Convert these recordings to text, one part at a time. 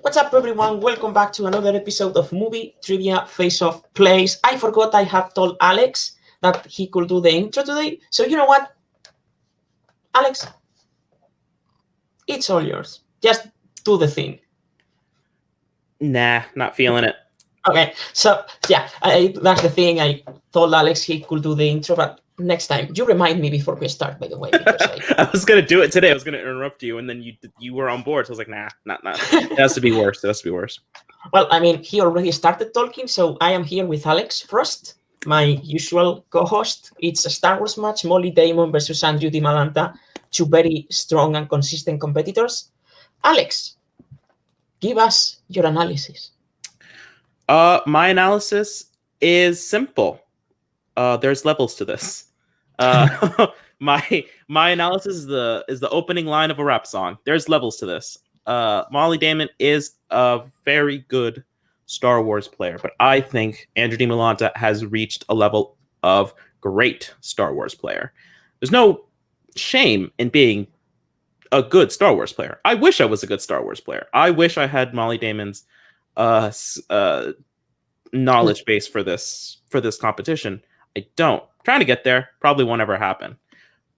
What's up, everyone? Welcome back to another episode of Movie Trivia Face Off Plays. I forgot I had told Alex that he could do the intro today. So, you know what? Alex, it's all yours. Just do the thing. Nah, not feeling it. Okay, so yeah, that's the thing. I told Alex he could do the intro, but next time you remind me before we start. By the way, because I was gonna do it today. I was gonna interrupt you, and then you were on board. So I was like, nah, not. It has to be worse. It has to be worse. Well, I mean, he already started talking, so I am here with Alex Frost, my usual co-host. It's a Star Wars match: Molly Damon versus Andrew Dimalanta, two very strong and consistent competitors. Alex, give us your analysis. My analysis is simple. There's levels to this. My analysis is the opening line of a rap song. There's levels to this. Molly Damon is a very good Star Wars player, but I think Andrew Dimalanta has reached a level of great Star Wars player. There's no shame in being a good Star Wars player. I wish I was a good Star Wars player. I wish I had Molly Damon's knowledge base for this competition. I don't. Trying to get there, probably won't ever happen.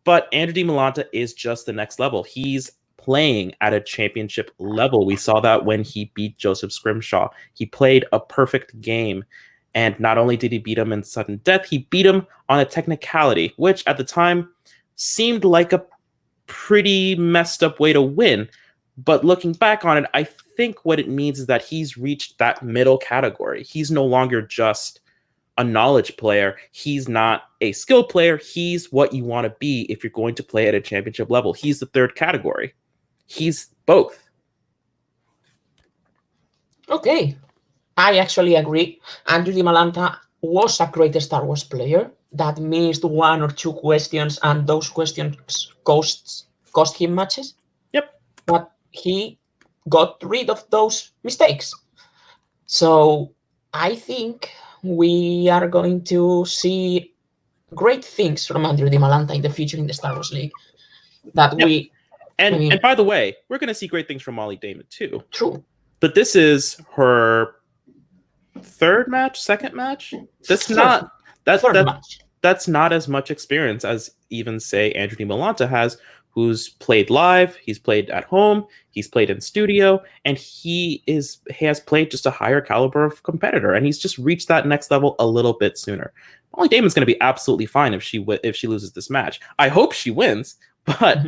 But Andrew Dimalanta is just the next level. He's playing at a championship level. We saw that when he beat Joseph Scrimshaw. He played a perfect game. And not only did he beat him in sudden death, he beat him on a technicality, which at the time seemed like a pretty messed up way to win. But looking back on it, I think what it means is that he's reached that middle category. He's no longer just a knowledge player. He's not a skill player. He's what you want to be if you're going to play at a championship level. He's the third category. He's both. Okay, I actually agree. Andrew Dimalanta was a great Star Wars player that missed one or two questions, and those questions cost him matches. Yep. But he got rid of those mistakes. So I think we are going to see great things from Andrew Dimalanta in the future in the Star Wars League. And by the way, we're going to see great things from Molly Damon too. True. But this is her second match. That's not as much experience as even say Andrew Dimalanta has, who's played live, he's played at home, he's played in studio, and he has played just a higher caliber of competitor, and he's just reached that next level a little bit sooner. Molly Damon's going to be absolutely fine if she loses this match. I hope she wins, but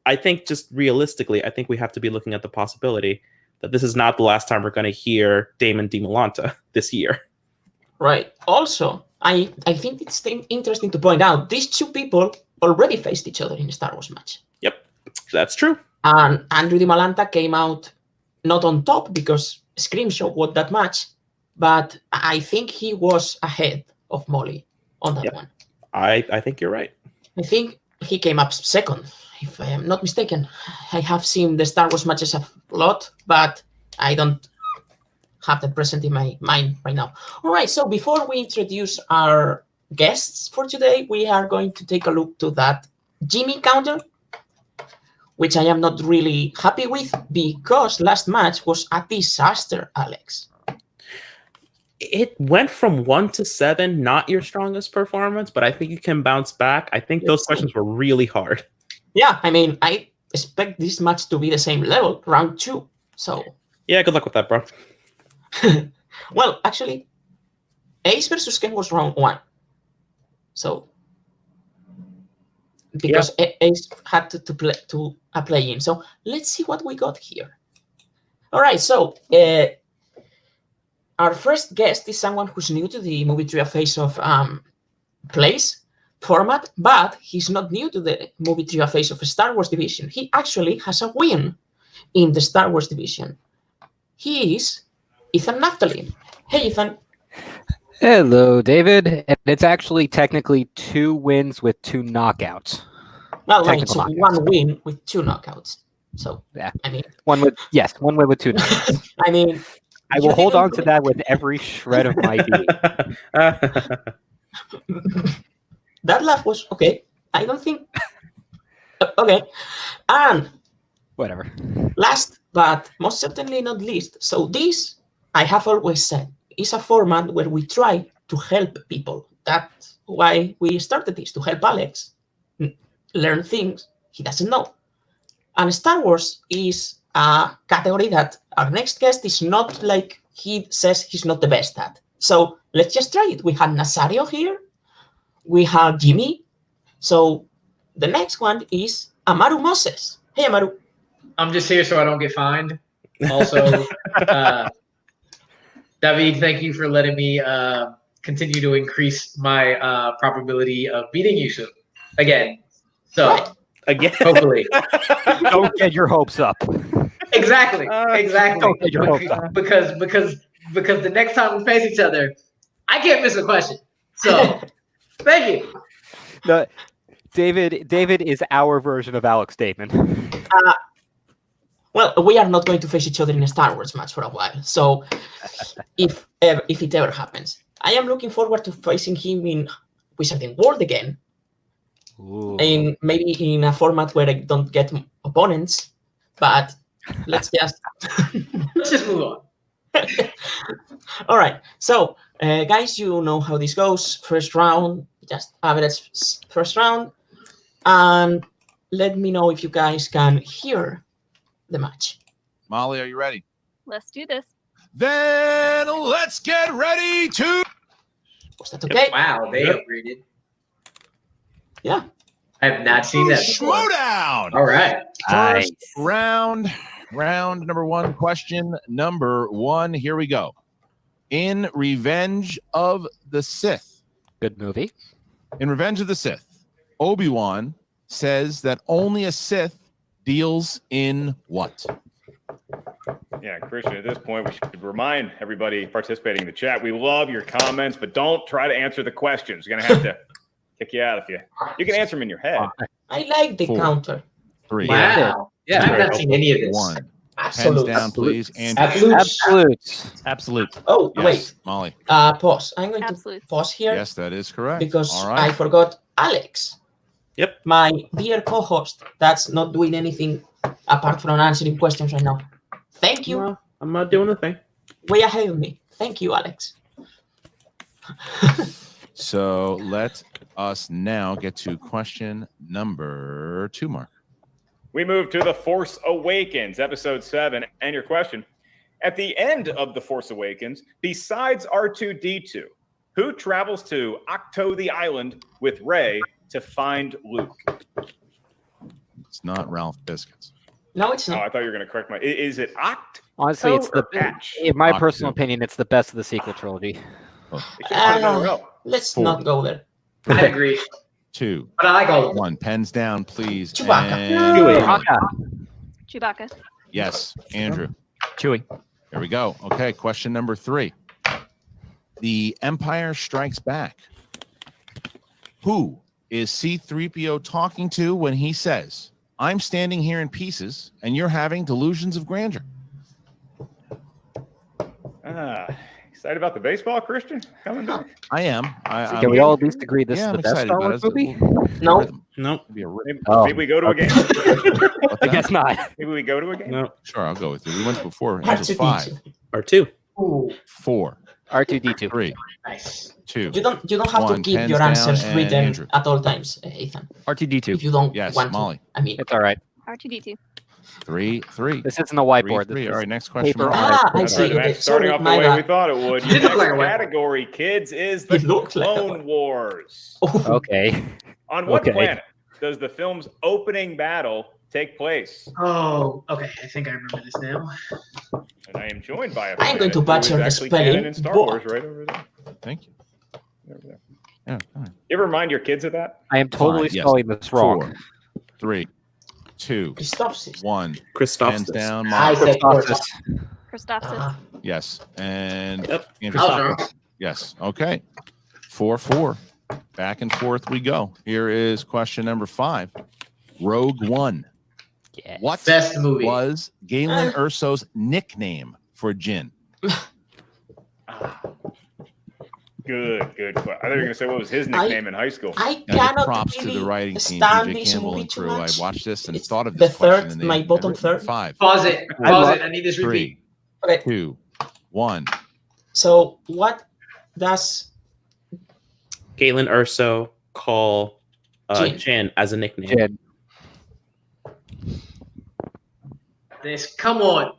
I think just realistically, I think we have to be looking at the possibility that this is not the last time we're going to hear Damon Dimalanta this year. Right. Also, I think it's interesting to point out these two people already faced each other in a Star Wars match. Yep, that's true. And Andrew Dimalanta came out not on top because Scrimshaw won that match, but I think he was ahead of Molly on that one. I think you're right. I think he came up second, if I am not mistaken. I have seen the Star Wars matches a lot, but I don't have that present in my mind right now. All right, so before we introduce our guests for today, we are going to take a look to that Jimmy counter, which I am not really happy with because last match was a disaster, Alex. It went from 1 to 7, not your strongest performance, but I think you can bounce back. I think those questions were really hard. Yeah, I mean, I expect this match to be the same level, round 2. So yeah, good luck with that, bro. Well, actually, Ace versus Ken was round 1. So because Ace had to play in. So let's see what we got here. All right, so our first guest is someone who's new to the Movie Trivia Face Off plays format, but he's not new to the Movie Trivia Face Off Star Wars division. He actually has a win in the Star Wars division. He is Ethan Naftalin. Hey, Ethan. Hello, David. And it's actually technically 2 wins with 2 knockouts. Well, right, so knockouts. 1 win with 2 knockouts. So yeah, I mean, one win with 2 knockouts. I mean, I will hold on to that with every shred of my being. That laugh was okay. I don't think. Okay, and whatever. Last but most certainly not least. So this, I have always said, is a format where we try to help people. That's why we started this, to help Alex learn things he doesn't know. And Star Wars is a category that our next guest is not like he says he's not the best at. So let's just try it. We had Nazario here. We have Jimmy. So the next one is Amaru Moses. Hey, Amaru. I'm just here so I don't get fined. Also, David, thank you for letting me continue to increase my probability of beating you soon. Again. So, Right. Again, hopefully. Don't get your hopes up. Exactly. Don't get your hopes up. Because the next time we face each other, I can't miss a question. So, thank you. No, David is our version of Alex Damon. Well, we are not going to face each other in a Star Wars match for a while. So if it ever happens, I am looking forward to facing him in Wizarding World again. Ooh. And maybe in a format where I don't get opponents. But let's just move on. All right. So, guys, you know how this goes. First round, just average first round. And let me know if you guys can hear the match. Molly, are you ready? Let's do this. Then let's get ready to. Was that okay? Wow, they upgraded. Yeah. I have not seen that before. Showdown. All right. First round number one, question number one. Here we go. In Revenge of the Sith. Good movie. In Revenge of the Sith, Obi-Wan says that only a Sith deals in what? Yeah, Christian, at this point, we should remind everybody participating in the chat, we love your comments, but don't try to answer the questions. You're going to have to kick you out if you can answer them in your head. I like the 4, counter. 3, Wow. Yeah. I've not seen any of this. 1. Hands Absolutely. down, please. Andrew. Absolute. Absolute. Oh, Yes, wait. Molly. Pause. I'm going Absolute. to pause here Yes, that is correct. because All I right. forgot Alex. Yep. My dear co-host that's not doing anything apart from answering questions right now. Thank you. Well, I'm not doing a thing. Way ahead of me. Thank you, Alex. So let us now get to question number 2, Mark. We move to The Force Awakens, Episode 7, and your question. At the end of The Force Awakens, besides R2-D2, who travels to Octo the Island with Rey to find Luke? It's not Ralph Biscuits. No, it's Oh, not. I thought you were going to correct my... Is it Octo Honestly, it's the or Patch? in my Octo. personal opinion, it's the best of the sequel trilogy. Oh, It should have been in a row. Let's 4. not go there. I agree. 2, But I like all of them. 1. Pens down, please. Chewbacca. And- Chewie. Chewbacca. Yes, Andrew. Chewie. There we go. Okay, question number 3. The Empire Strikes Back. Who is C-3PO talking to when he says, I'm standing here in pieces and you're having delusions of grandeur? Excited about the baseball, Christian? Coming back? I am. Can we all at least agree this yeah, is I'm the best excited Star about Wars it. movie? No. No. Be a rhythm. Maybe we go to a game. What's I that? guess not. Maybe we go to a game. No. Sure, I'll go with you. We went before. It That's was 5, R2. Ooh, 4, R2D2. 3, nice. 2. You don't have to 1. keep Pens your down, answers and written Andrew. at all times, Ethan. R2D2. If you don't Yes, want Molly. to. I mean, It's all right. R2D2. 3, 3. This isn't a whiteboard. 3. This All is right, next question. paper Mark. on Ah, I a- see. All right, Okay, that's starting sorry, off the my way bad. we thought it would. Your Didn't look next like a whiteboard. category, kids, is the It looked like a Clone Wars. Okay. On what Okay. planet does the film's opening battle take place? Oh, okay. I think I remember this now. And I am joined by a I'm going to planet butcher who the is actually spelling, canon in Star but- Wars right over there. Thank you. Right over there. Yeah, all right. You ever remind your kids of that? I am totally 5, yes. spelling this wrong. 4, 3, 2, Christophsis. 1. Hands Christophsis. down, I Molly. said Christophsis. Christophsis. Ah, Yes. And Yep. Andrew. I was wrong. Yes. Okay. 4-4. Back and forth we go. Here is question number 5. Rogue One. Yeah. What Best movie. was Galen Erso's nickname for Jin? Good. I thought you were going to say what was his nickname in high school. I Now, cannot props to really the writing team, stand PJ this Campbell movie and too crew. I much. watched this and It's thought of the this question. third, And they my had bottom written third. 5, Pause it. I need this repeat. 3, Okay. 2, 1. So what does Galen Urso call Jin. Jin as a nickname. Jin. This. Come on.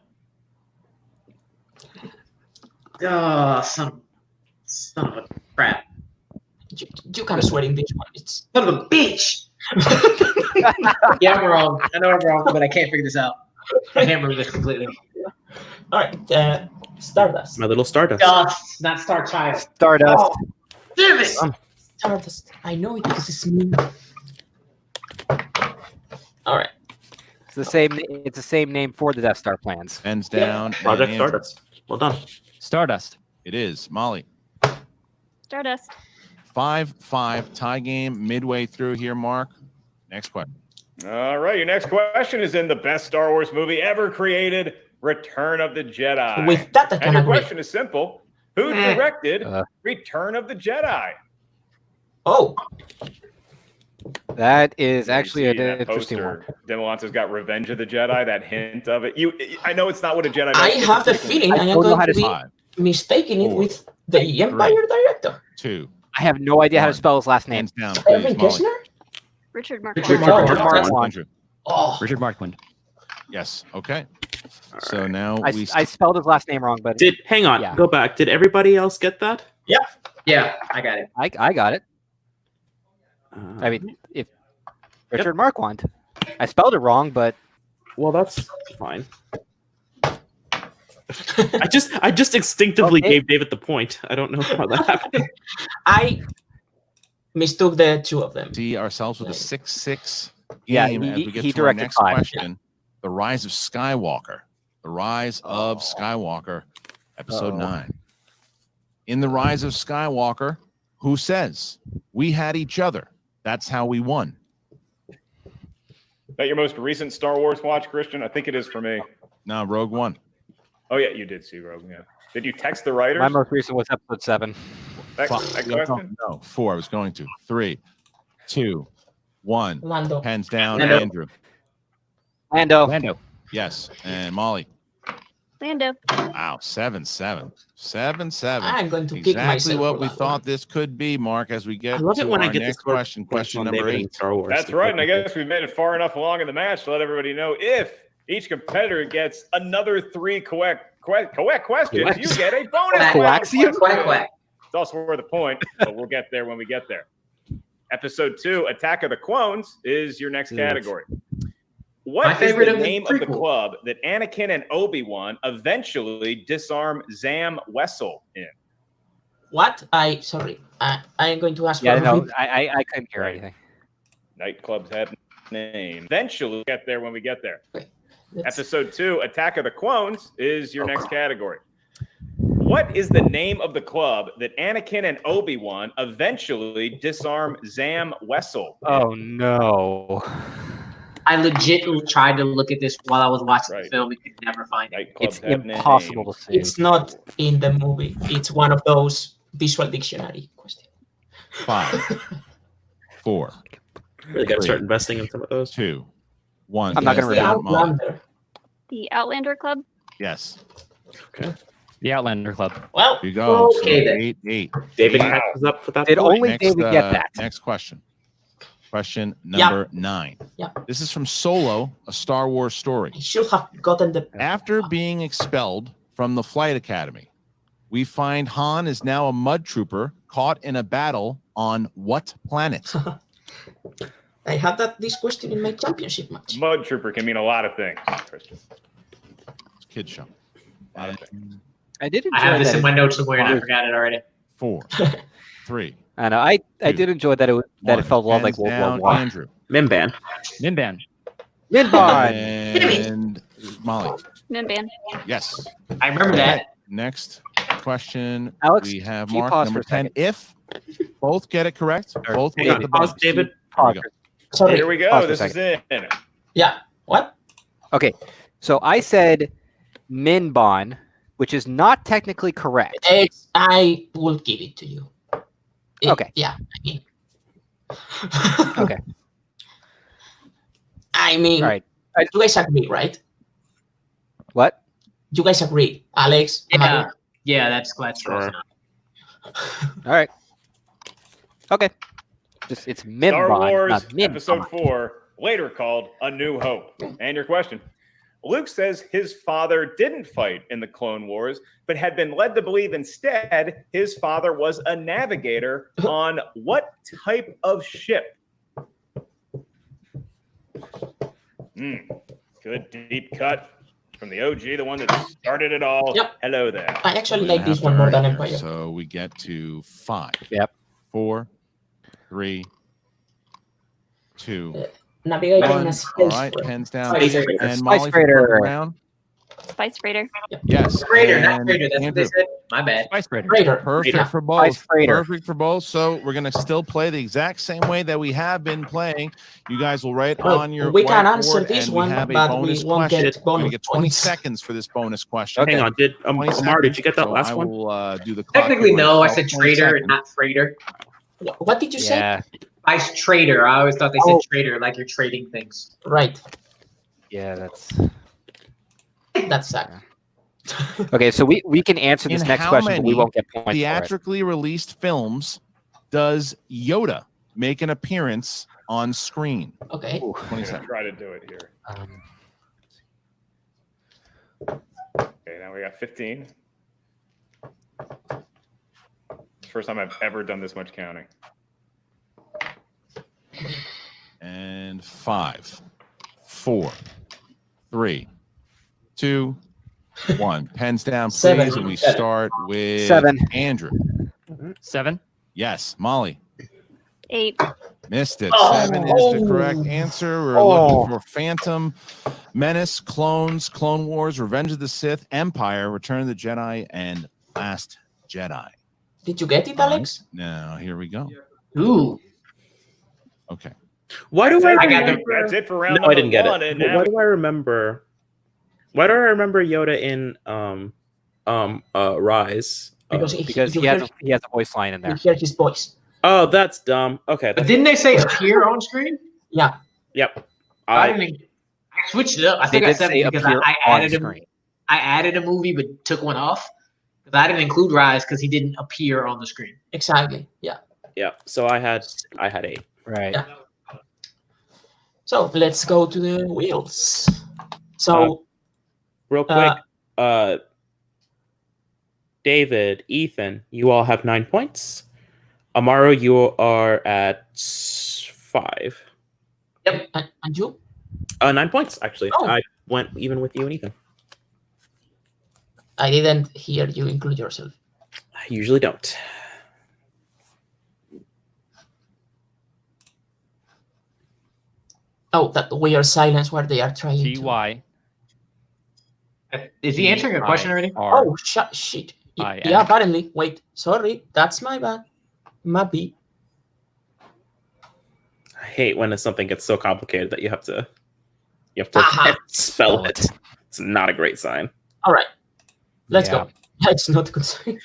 Oh, son of a crap. you kind of swear in this one? It's Son of a bitch. Yeah, I'm wrong. I know I'm wrong, but I can't figure this out. I can't remember this completely. all right. Stardust. My little Stardust. Dust, not Star Child. Stardust. Oh, damn it. Stardust. I know it because it's me. All right. It's the same. It's the same name for the Death Star plans. Hands down. and Project Andrew. Stardust. Well done. Stardust. It is. Molly. Stardust. 5-5 tie game midway through here, Mark. Next question. All right, your next question is in the best Star Wars movie ever created, Return of the Jedi. With that, I And can your agree. question is simple. Who directed Uh. Return of the Jedi? Oh, That is actually You an see that interesting one. poster. Dimalanta's got Revenge of the Jedi, that hint of it. I know it's not what a Jedi I does, have the it's a feeling I I am don't know going how to to be 5, mistaking it 4, with the Empire director. 2. I have no idea how to One. spell his last name. Hands down, Erwin please, Molly. Kessner? Richard Mark. Richard Marquand. Marquand. Richard That's- Marquand. Andrew. Oh, Richard Marquand. Yes. Okay. So now I, we. I spelled his last name wrong, but Hang on, Yeah. go back. Did everybody else get that? Yeah, I got it. I got it. I mean, if Richard Marquand, I spelled it wrong, but well, that's fine. I just instinctively Okay. gave David the point. I don't know how that happened. I mistook the two of them. see ourselves with a 6-6 Yeah, game as he- we get he to our directed next 5. question. The Rise of Skywalker. The Rise of Skywalker, episode Uh-oh. 9. In The Rise of Skywalker, who says, "We had each other. That's how we won"? that your most recent Star Wars watch, Christian? I think it is for me. Now, Rogue One. Oh, yeah, you did see Rogue. Yeah. Did you text the writers? my most recent was episode 7. that Fuck. question? No, 4. I was going to. 3, 2, 1. Lando. Hands down, Lando. Andrew. Lando. Yes. And Molly. Lando. Wow, 7-7. 7-7. I'm going to kick Exactly myself what for we that thought one. this could be, Mark, as we I get love to it when I our get this next question. Question number 8. Star Wars. That's right. And I guess we've made it far enough along in the match to let everybody know if each competitor gets another 3 correct questions, Correct. you get a bonus Quack, round. quack, Quack, quack. It's also worth a point, but we'll get there when we get there. Episode 2, Attack of the Clones, is your next category. What My is favorite the of the name of the prequel. club that Anakin and Obi-Wan eventually disarm Zam Wessel in? What? I am going to ask Yeah, for no, I couldn't hear anything. Nightclubs have name. Eventually, we'll get there when we get there. Let's- Episode 2, Attack of the Clones, is your next category. What is the name of the club that Anakin and Obi-Wan eventually disarm Zam Wessel in? Oh no. I legit tried to look at this while I was watching Right. the film and could never find it. Nightclubs It's have impossible names. to see. It's not in the movie. It's one of those visual dictionary questions. 5, 4, Really got to start investing in some of those. 2, 1. I'm not gonna Hands The read down, Molly. Outlander. The Outlander Club. Yes. The Outlander Club. Well, Here you go. Okay, then. 8-8. David Wow. catches up with that. Did point. only Next, David get that? Next question. Question number 9. Yeah. This is from Solo, a Star Wars story. I should have gotten the. After being expelled from the flight academy, we find Han is now a mud trooper caught in a battle on what planet? I had this question in my championship match. Mud Trooper can mean a lot of things, Christian. Kid show. A lot of things. I did enjoy I have this that. in my notes somewhere and I forgot it already. 4, 3, I know. I did enjoy that. It 1. felt a lot like Hands World down, War One. Andrew. Mimban. Minban. Minbon. And Molly. Minban. Yes. I remember that. Next question. Alex, we have can you Mark pause number for a 10. If both get it correct, both will Hang get on, the pause, bonus. David. Here we go. Sorry. Here we go. Pause for a This is in. Yeah. What? Okay, so I said Minbon, which is not technically correct. I will give it to you. Okay. Yeah. I mean. Okay. I mean, All right. you guys agree, right? What? You guys agree, Alex? Yeah, Amado? yeah, that's close Sure. enough. All right. Okay. Just it's Star Mimbon, Wars not Minbon. Episode 4, later called A New Hope. And your question. Luke says his father didn't fight in the Clone Wars, but had been led to believe instead his father was a navigator on what type of ship? Good deep cut from the OG, the one that started it all. Yep. Hello there. I actually We're gonna like this have to one more than hurry here. Empire. So we get to 5. Yep. 4, 3, 2, Navigator in 1. a space. All right, race. pens down. Space please. race. And Space Molly for Raider. purple round. Spice Raider. Yes. Raider, not and Raider. That's what Andrew. they said. My bad. Spice Raider. Raider. Perfect Yeah. for both. Spice Raider. Perfect for both. So we're gonna still play the exact same way that we have been playing. You guys will write Well, on your we can whiteboard, answer this and one, we have a but bonus we won't question. get We're bonus gonna get 20 points. seconds for this bonus question. Hang on, did 20 Amar? Did you get that So last I one? will do the clock Technically, here no. I myself. said 20 trader, seconds. not freighter. What did you say? Yeah. Spice trader. I always thought they said trader, like you're trading things. Right. Yeah, that's That's that. okay. So we can answer this In next how question, but we many won't get points for it. Theatrically released films does Yoda make an appearance on screen? Okay. Ooh. 20 I'm gonna seconds. try to do it here. Okay, now we got 15. First time I've ever done this much counting. And 5, 4, 3, 2, 1. Pens down, please. 7. And we start with 7. Andrew. 7. Yes, Molly. 8. Missed it. Oh. 7 is the correct answer. We're looking for Phantom Menace, Clones, Clone Wars, Revenge of the Sith, Empire, Return of the Jedi, and Last Jedi. Did you get it, Alex? Now, here we go. Ooh. Okay. Why do I I got remember? That's it for round No, I didn't get one, it. and But now why do I remember? Why do I remember Yoda in Rise? Because you he has hear, a voice line in you there. hear his voice. Oh, that's dumb. Okay. But That's, didn't they say appear on screen? Yeah. yep. I I, didn't. I switched it up. I They think I did said say it because appear I on added a, screen. I added a movie but took one off because I didn't include Rise because he didn't appear on the screen. Exactly. Yeah. yeah. So I had 8. Right. Yeah. So let's go to the wheels. So Real quick, David, Ethan, you all have 9 points. Amaro, you are at 5. and you? 9 points, actually. Oh. I went even with you and Ethan. I didn't hear you include yourself. I usually don't. Oh, that weird silence where they are trying to. TY. Is he answering a question already? Oh, shit. I Yeah, am. apparently. Wait, sorry. That's my bad. Maybe. I hate when something gets so complicated that you have to Aha. spell it. It's not a great sign. All right. Let's Yeah. go. That's not a good sign.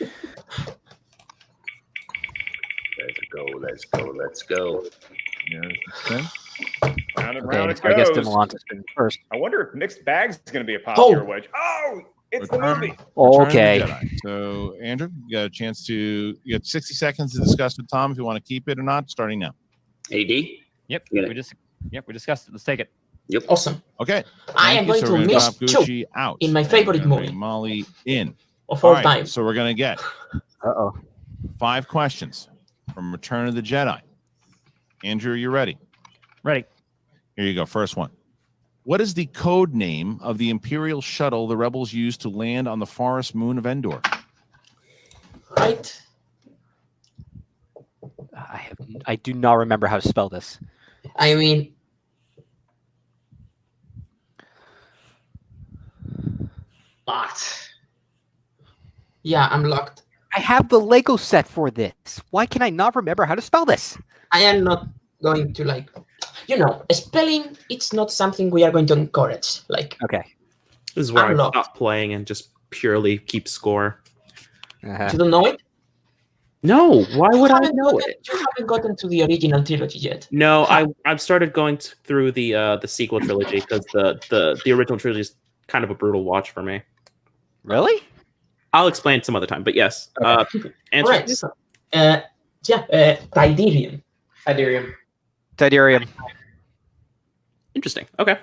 Let's go. Okay. Round and Okay. round it I guess goes. Dimalanta's been first. I wonder if mixed bags is going to be a popular Oh. wedge. Oh, it's the Return- movie. Return of the Okay. Jedi. So, Andrew, you got a chance to. You got 60 seconds to discuss with Tom if you want to keep it or not. Starting now. AD? Yep. Get it. We discussed it. Let's take it. Awesome. Okay. I Thank am you. going So to we're gonna miss drop 2 Gucci out in my and favorite we're gonna bring movie. Molly in. of All all right. time. So we're gonna get Uh-oh. 5 questions from Return of the Jedi. Andrew, are you ready? Ready. Here you go. First one. What is the code name of the Imperial shuttle the rebels used to land on the forest moon of Endor? Right? I do not remember how to spell this. I mean, Locked. yeah, I'm locked. I have the Lego set for this. Why can I not remember how to spell this? I am not going to spelling, it's not something we are going to encourage. Like, Okay. This is where I Unlocked. stop playing and just purely keep score. Uh-huh. you don't know it? No, why would I know gotten, it? You haven't gotten to the original trilogy yet. No, I've started going through the sequel trilogy because the original trilogy is kind of a brutal watch for me. Really? I'll explain some other time, but yes. All Answer. right. So, Tidirium. Iderium. Tidirium. Interesting. Okay.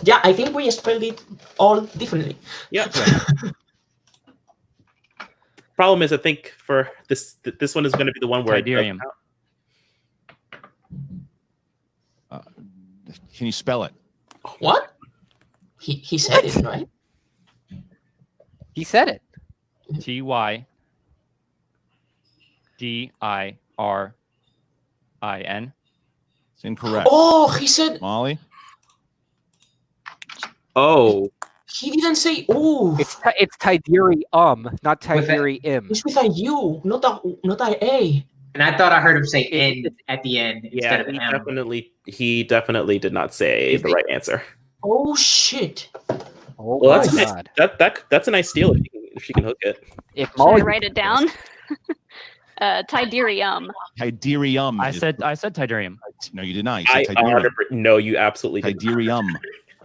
Yeah, I think we spelled it all differently. Yeah. Problem is, I think for this one is going to be the one where Tidirium. Can you spell it? What? He said it, right? He said it. TYDIRIN. It's incorrect. Oh, he said Molly? Oh, he didn't say. Oh, It's Tidirium, not Tidirium. it's with a U, not a A. And I thought I heard him say N at the end yeah. instead of M. He definitely did not say the right answer. Oh shit! Oh Well, my that's nice. god. That's a nice steal if she can hook it. If Should I Molly write it down? Tidirium. Tidirium. I is said correct. Tidirium. No, you did not. You I said Tidirium. no, you absolutely did. Tidirium.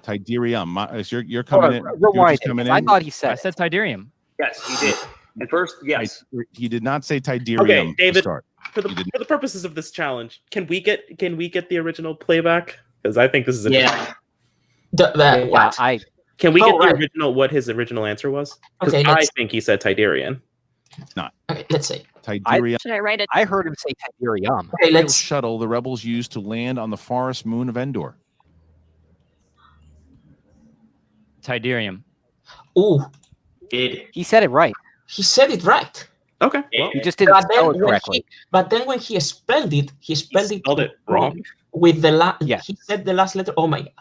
Tidirium. You're coming in. rewind Gucci's coming it. I in. thought he I said said Tidirium. Yes, he did. And first, yes. He did not say Tidirium. Okay, to David. start. For the purposes of this challenge, can we get the original playback? Because I think this is Yeah. What? Can we get the right. original? What his original answer was? Because Okay, I think he said Tidirian. Okay, let's see. Tidirium. Should I write it? I heard him say Tidirium. Okay, let's. Shuttle the rebels used to land on the forest moon of Endor. Tidirium. Oh, Did. He said it right. he said it right. Okay. Well, He just didn't spell it correctly. But then when he spelled it, he spelled it wrong. with the last. Yeah. He said the last letter. Oh my god.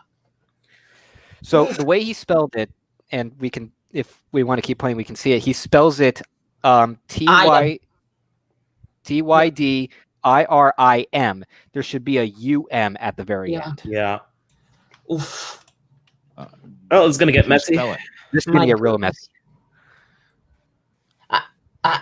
So the way he spelled it, and we can, if we want to keep playing, we can see it. He spells it TYDIRIM. There should be a UM at the very Yeah. end. yeah. Oof. Oh, it's gonna get messy. Spell it. This is gonna be a real mess.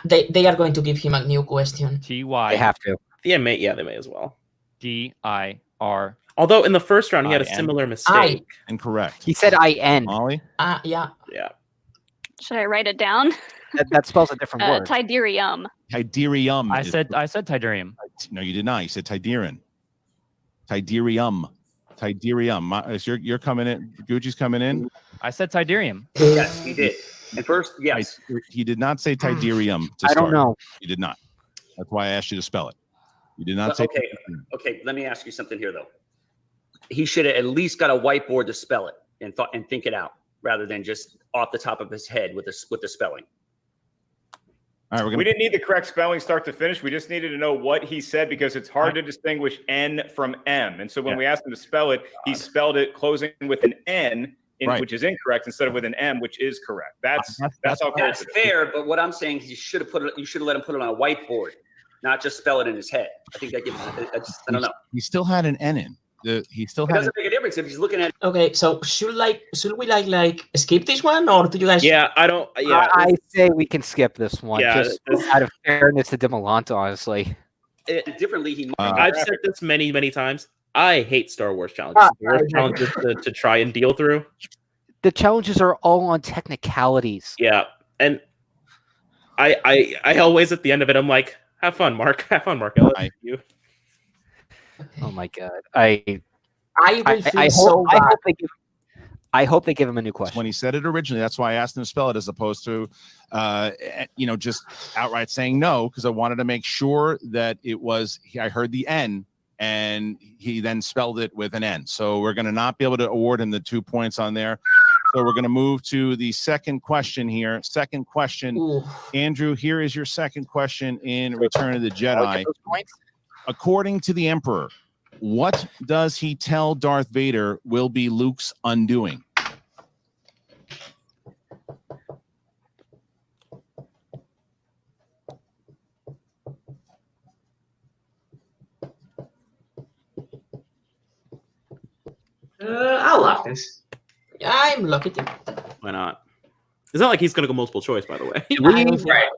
They are going to give him a new question. They have to. They may as well. TYDIR. Although in the first round he had a IN. similar mistake. Incorrect. He said IN. Molly? Yeah. Yeah. Should I write it down? That spells a different word. Tidirium. Tidirium. I is said correct. Tidirium. No, you did not. You said Tidirian. Tidirium. Tidirium. You're coming in. Gucci's coming in. I said Tidirium. Yes, he did. And first, yes. He did not say Tidirium to I start. don't know. You did not. That's why I asked you to spell it. You did not But, say. okay. Let me ask you something here, though. He should have at least got a whiteboard to spell it and think it out, rather than just off the top of his head with the spelling. All right, we're We gonna. didn't need the correct spelling start to finish. We just needed to know what he said because it's hard to distinguish N from M. And so when we asked him to spell it, he spelled it closing with an N, Right. which is incorrect, instead of with an M, which is correct. That's all. That's fair, but what I'm saying is you should have let him put it on a whiteboard, not just spell it in his head. I think that gives. I don't know. He still had an N in. He still It had. doesn't make a difference if he's looking at. Okay, so should we like skip this one, or do you guys? Yeah, I don't. Yeah, I say we can skip this one, Yeah, just out of fairness to Dimalanta, honestly. It differently. He. I've said this many times. I hate Star Wars challenges. The worst challenges to try and deal through. The challenges are all on technicalities. Yeah, and I always at the end of it, I'm like, have fun, Mark. Have fun, Mark. I love you. Oh my god! I will feel so I bad. hope they give him a new question. When he said it originally, that's why I asked him to spell it, as opposed to, just outright saying no, because I wanted to make sure that it was. I heard the N, and he then spelled it with an N. So we're going to not be able to award him the 2 points on there. So we're going to move to the second question here. Second question, Ooh. Andrew. Here is your second question in Return of the Jedi. According to the Emperor, what does he tell Darth Vader will be Luke's undoing? I'll lock this. I'm lucky to. Why not? It's not like he's going to go multiple choice, by the way. Do we, Right.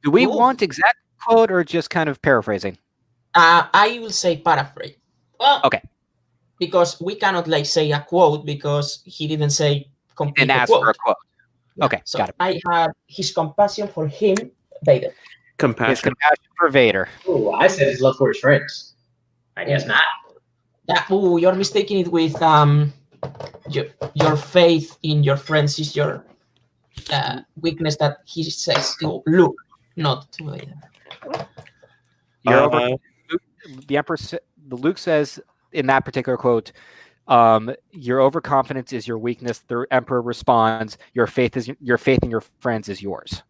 do we Cool. want exact? quote or just kind of paraphrasing? I will say paraphrase. Well, Okay. Because we cannot like say a quote because he didn't say complete And the ask quote. for a quote. Yeah, Okay, so got it. I had his compassion for him, Vader. His Compassion. compassion for Vader. Oh, I said his love for his friends. I guess not. You're mistaking it with your faith in your friends is your weakness that he says to Luke, not to Vader. You're over. The Emperor, Luke says in that particular quote, "Your overconfidence is your weakness." The Emperor responds, "Your faith in your friends is yours."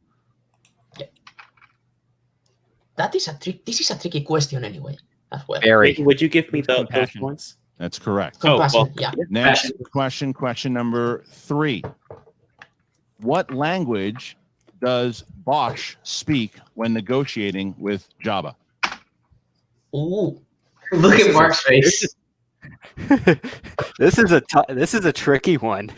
That is a trick. This is a tricky question anyway, as well. Very. Would you give me those Compassion. points? That's correct. Compassion, well, yeah. Next question number 3. What language does Bosch speak when negotiating with Jabba? Ooh, Look at Mark's face. This is a tricky one.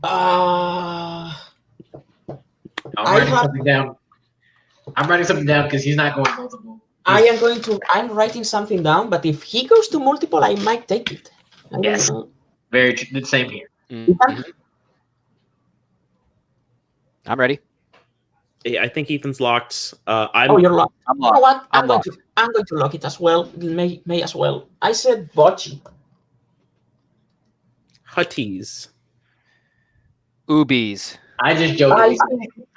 I I'm writing have- something down. I'm writing something down because he's not going multiple. I'm writing something down, but if he goes to multiple, I might take it. I don't Yes. know. Very the same here. Mhm. I'm ready. I think Ethan's locked. You're locked. I'm You know locked. what? I'm locked. I'm going to lock it as well. May as well. I said bocce. Hutties. Ubies. I just I, jokingly.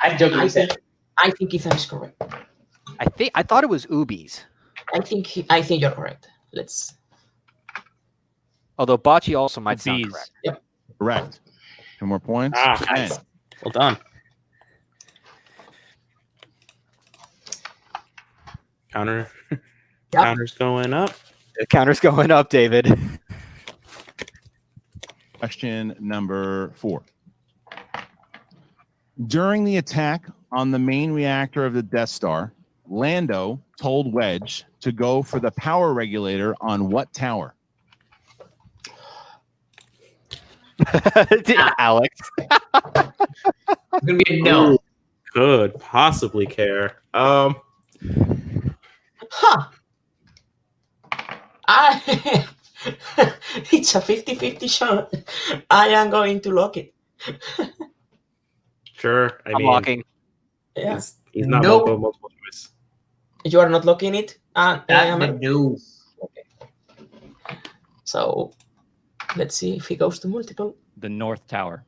I jokingly I said. think I think Ethan is correct. I thought it was Ubies. I think you're correct. Let's. Although bocce also might sound Bees. correct. Correct. 2 more points. Nice. 10. Well done. Counter's going up. The counter's going up, David. Question number 4. During the attack on the main reactor of the Death Star, Lando told Wedge to go for the power regulator on what tower? Alex. It's gonna be a no. Could possibly care. Huh. It's a 50-50 shot. I am going to lock it. Sure. I I'm mean, locking. Yeah. he's not Nope. multiple choice. You are not locking it? I am. No. So let's see if he goes to multiple. The North Tower.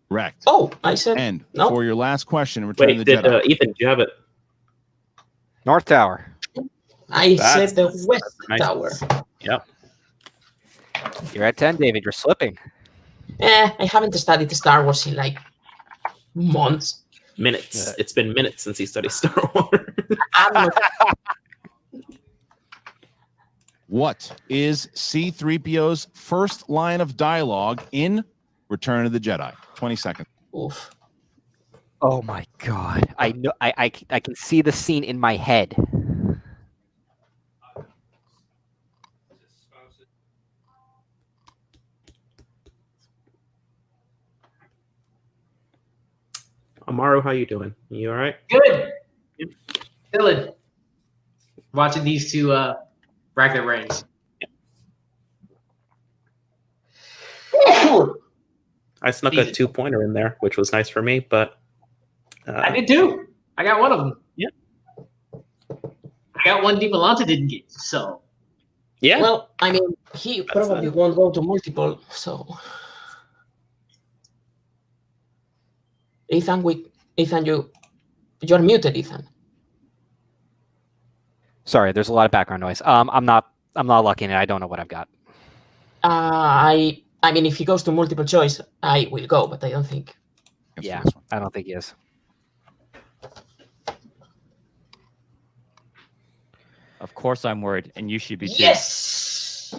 Correct. Oh, I said And no. for your last question, Return of Wait, the Jedi. Ethan, do you have it? North Tower. I That's- said the West nice. Tower. Yep. You're at 10, David. You're slipping. I haven't studied Star Wars in like months. Minutes. It's been minutes since he studied Star Wars. I'm not, What is C-3PO's first line of dialogue in Return of the Jedi? 20 seconds. oof. Oh my god. I know I can see the scene in my head. Amaru, how you doing? You all right? Good. Chilling. Watching these two rack their brains. I snuck a Easy. 2-pointer in there, which was nice for me, but I did too. I got one of them. Yeah. I got one Dimalanta didn't get. So yeah. Well, I mean, he probably won't go to multiple. So, Ethan, you're muted, Ethan. Sorry, there's a lot of background noise. I'm not locking it. I don't know what I've got. I mean, if he goes to multiple choice, I will go, but I don't think. Yeah, I don't think he is. Of course, I'm worried, and you should be too. Yes.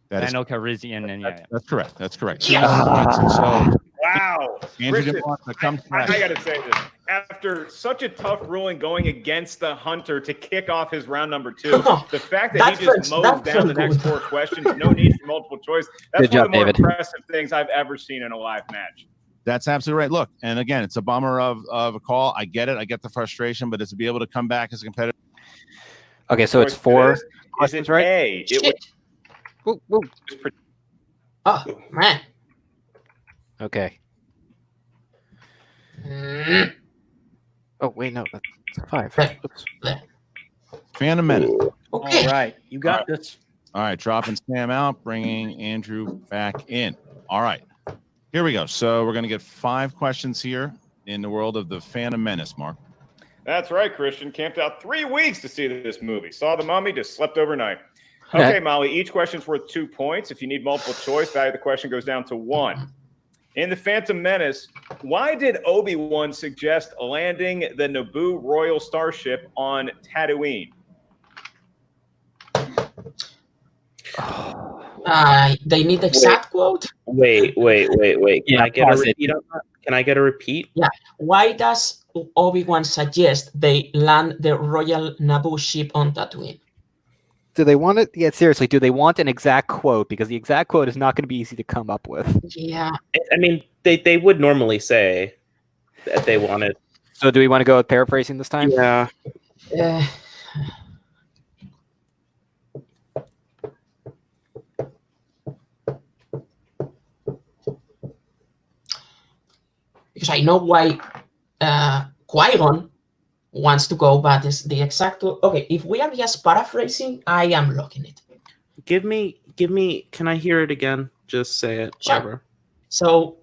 That is, Daniel Calrissian and yeah. that's correct. That's correct. Yes. 2 more points. So Wow. Andrew Christian, Dimalanta comes I back. got to say this. After such a tough ruling going against the Hunter to kick off his round number 2, the fact that he just mows down the next 4 questions, no need for multiple choice, that's Good job, one of the more David. impressive things I've ever seen in a live match. That's absolutely right. Look, and again, it's a bummer of a call. I get it. I get the frustration, but to be able to come back as a competitor. Okay, so it's four questions, right? A? It was Whoa, whoa. Oh, man. Okay. Mm, Oh, wait, no, that's 5. There. Oops. there. Phantom Menace. Okay. All right, you got All this. All right, dropping Sam out, bringing Andrew back in. All right, here we go. So we're going to get 5 questions here in the world of the Phantom Menace, Mark. That's right, Christian. Camped out 3 weeks to see this movie. Saw The Mummy, just slept overnight. Okay, Molly, each question's worth 2 points. If you need multiple choice, value of the question goes down to 1. In The Phantom Menace, why did Obi-Wan suggest landing the Naboo Royal Starship on Tatooine? They need the exact quote. Wait. Can Yeah, I get a pause it. repeat on that? Can I get a repeat? Yeah. Why does Obi-Wan suggest they land the Royal Naboo ship on Tatooine? Do they want it? Yeah, seriously, do they want an exact quote? Because the exact quote is not going to be easy to come up with. Yeah. I mean, they would normally say that they wanted. So do we want to go with paraphrasing this time? Yeah. Uh, because I know why Qui-Gon wants to go, but it's the exact. Okay, if we are just paraphrasing, I am locking it. Give me. Can I hear it again? Just say it. Sure. Whatever. So,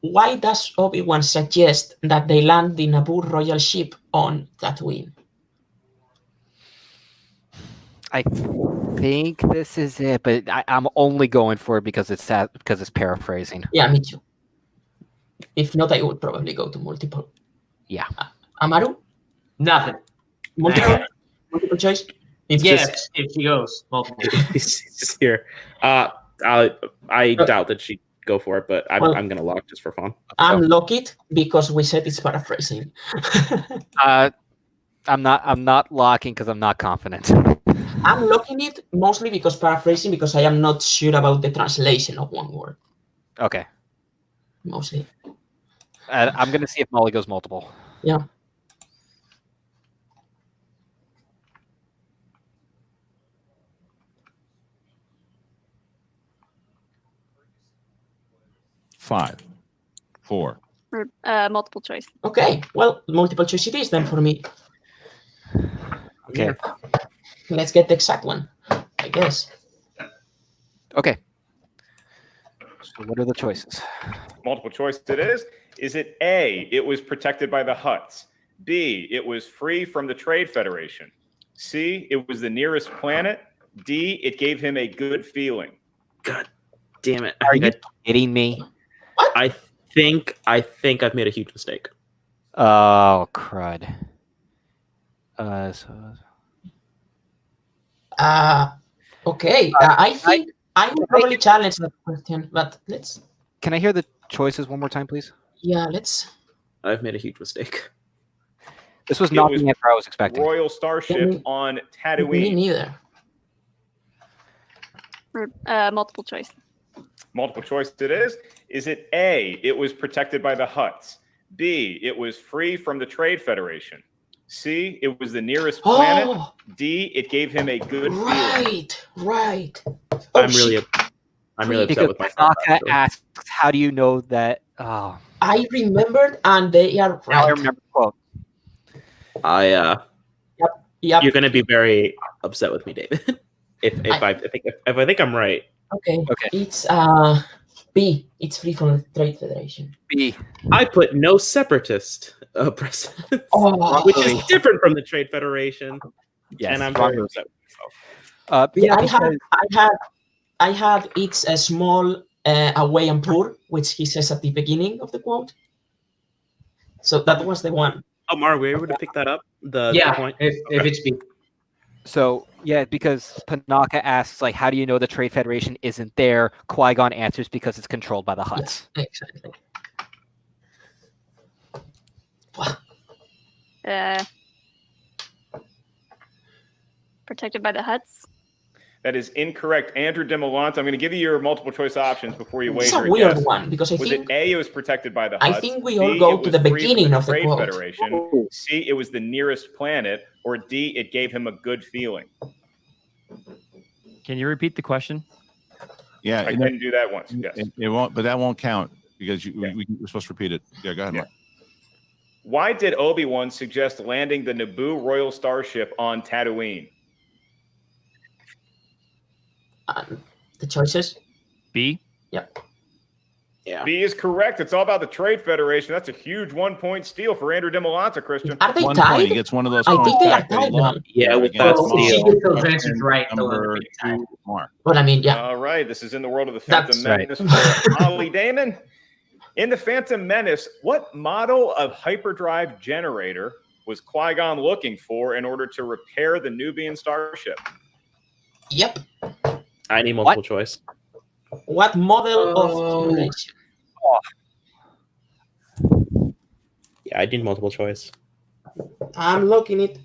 why does Obi-Wan suggest that they land the Naboo royal ship on Tatooine? I think this is it, but I'm only going for it because it's paraphrasing. Yeah, me too. If not, I would probably go to multiple. Yeah. Amaru? Nothing. Multiple? Multiple choice? Yes, if she goes multiple. It's just here. I doubt that she'd go for it, but I'm gonna lock just for fun. I'm lock it because we said it's paraphrasing. I'm not locking because I'm not confident. I'm locking it mostly because paraphrasing, because I am not sure about the translation of one word. Okay. Mostly. I'm going to see if Molly goes multiple. Yeah. Five, 4. Multiple choice. Okay. Well, multiple choice it is then for me. Okay. Let's get the exact one, I guess. Okay. So what are the choices? Multiple choice it is. Is it A, it was protected by the Hutts? B, it was free from the Trade Federation? C, it was the nearest planet? D, it gave him a good feeling? God damn it! Are you kidding me? I think I've made a huge mistake. Oh, crud. Okay. I think I will probably challenge that question, but let's. Can I hear the choices one more time, please? Yeah, let's. I've made a huge mistake. This was not the answer I was expecting. Royal Starship on Me Tatooine. neither. Multiple choice. Multiple choice it is. Is it A, it was protected by the Hutts? B, it was free from the Trade Federation? C, it was the nearest planet? Oh, D, it gave him a good feeling? right. Oh, I'm really upset Because with myself. Tanaka asks, how do you know that? Oh, I remembered, and they are now I right. remember the quote. Yep. You're gonna be very upset with me, David. if I think I'm right. Okay. It's B. It's free from the Trade Federation. B. I put no separatist precedence, Oh, which is different from the Trade Federation. Yes, and I'm wrong very move. upset with myself. yeah. Because I had. It's a small away and poor, which he says at the beginning of the quote. So that was the one. Oh, Mar, were you able to pick that up? The point. If it's B. So yeah, because Panaka asks, like, how do you know the Trade Federation isn't there? Qui-Gon answers, because it's controlled by the Hutts. Yes, exactly. Protected by the Hutts. That is incorrect. Andrew Dimalanta, I'm going to give you your multiple choice options before you It's wager a weird guess. one because I Was think it A, it was protected by the I Huts? think we all B, go it to was the free from beginning of the Trade quote. Federation? C, it was the nearest planet? Or D, it gave him a good feeling? Can you repeat the question? Yeah, I can do that once. Yes. it won't, but that won't count because Yeah. we're supposed to repeat it. Yeah, go ahead, Yeah. Mark. Why did Obi-Wan suggest landing the Naboo Royal Starship on Tatooine? The choices. B. Yep. Yeah. B is correct. It's all about the Trade Federation. That's a huge 1-point steal for Andrew Dimalanta, Christian. Are they 1 point. He tied? gets one of those I points think they are back that he tied, lost. man. Yeah, with against that Well, if steal. she gets those answers And right, they'll end up number being tied. 2, Mark. Well, I mean, yeah. All right. This is in the world of the That's Phantom Menace for Holly Damon. In the Phantom Menace, what model of hyperdrive generator was Qui-Gon looking for in order to repair the Nubian starship? Yep. I need multiple choice. What model Oh. of generation? Yeah, I need multiple choice. I'm looking it.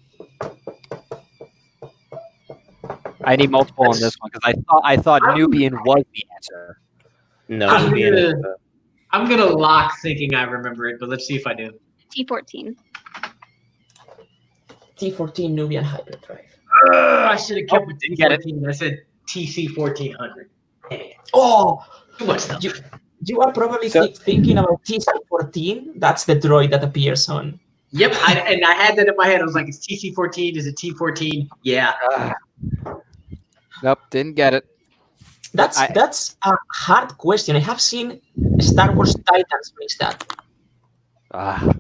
I need multiple on this one because I thought Nubian was the answer. No, I'm Nubian is gonna- I'm gonna lock thinking I remember it, but let's see if I do. T14. T14 Nubian hyperdrive. I should have kept with didn't get it. T14. I said TC 1400. Oh, Too much stuff. you are probably So- thinking about TC14. That's the droid that appears on. Yep, and I had that in my head. I was like, "Is TC 14? Is it T14?" Yeah. Nope, didn't get it. That's a hard question. I have seen Star Wars Titans mix that. Ah,